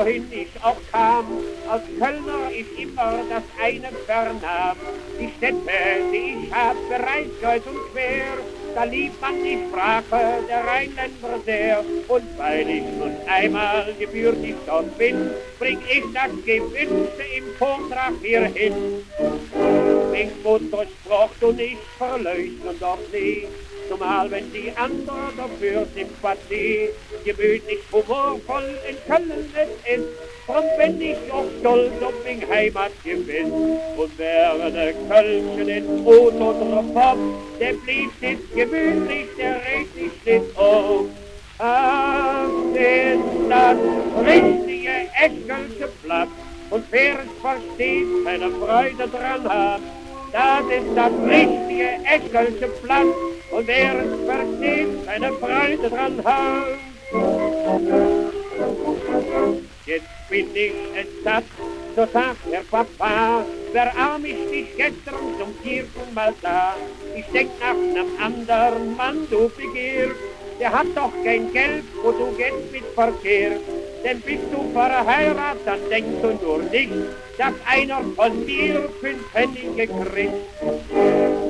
wohin ich auch kam, als Kölner ich immer das eine vernahm. Die Städte, die ich hab, bereist kreuz und quer, da liebt man die Sprache der Rheinländer sehr. Und weil ich nun einmal gebürtig dort bin, bring ich das Gewünschte im Vortrag hierhin. Mein Muttersprach und ich verleugnen doch nie, zumal wenn die anderen dafür Sympathie gemütlich humorvoll in Köln es ist. Drum bin ich auch stolz auf mein Heimatgewinn. Und wer eine Kölschen in Brot oder Pop, der blieb nicht gemütlich, der regt sich nicht auf. Das ist das richtige Eschkölsche Blatt, und wer es versteht, seine Freude dran hat. Das ist das richtige Eschkölsche Blatt, und wer es versteht, seine Freude dran hat. Jetzt bin ich es satt, so sagt der Papa, wer arm ich dich gestern zum 4. Mal da. Ich denk nach nem anderen Mann, du Begehr, der hat doch kein Geld, wo du gehst mit Verkehr. Denn bist du verheiratet, dann denkst du nur nicht, dass einer von dir 5 Pfennige kriegt.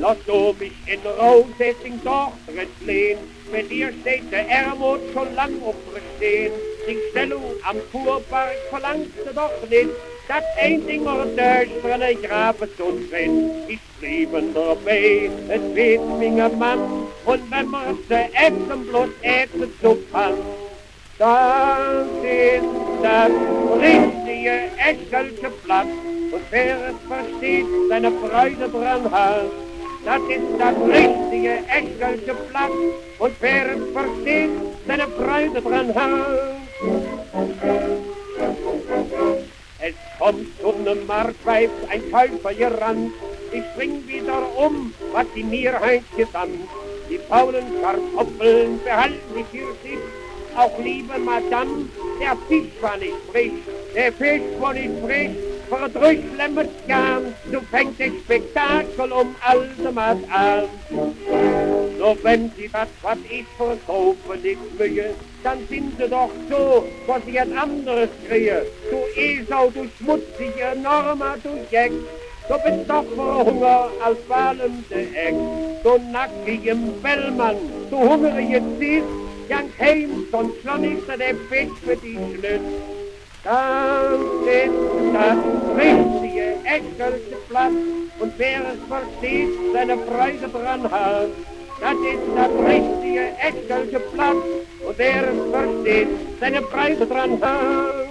Lass du mich in Ruhe, setting doch lehn, bei dir steht der Ermut schon lang aufstehen. Die Stellung am Kurpark verlangst du doch nicht, dass ein Dinger durchstrenne Grabe zu drin. Ich blieben dabei, es wird mir Mann, und wenn man zu essen bloß essen zu kann, das ist das richtige Eschkölsche Blatt, und wer es versteht, seine Freude dran hat. Das ist das richtige Eschkölsche Blatt, und wer es versteht, seine Freude dran hat. Es kommt zu nem Marktweib ein Käufer gerannt, ich spring wieder was die Mehrheit gesandt. Die faulen Kartoffeln behalten sich für sich, auch liebe Madame, der Fisch war nicht frisch, der Fisch war nicht frisch, verdrücklemmet gern, so fängt das Spektakel alldemal an. So wenn sie das, was ich verkaufe, nicht möge, dann sind sie doch so, was ich ein anderes kriege. Du Esau, du schmutzige Norma, du Jack, du bist doch vor Hunger als wahlende Eck. Du nackigem Bellmann, du hungrige Zies, Jan Heim, sonst schon ist der Fisch für die Schlüss. Das ist das richtige Eschkölsche Blatt, und wer es versteht, seine Freude dran hat. Das ist das richtige Eschkölsche Blatt, und wer es versteht, seine Freude dran hat.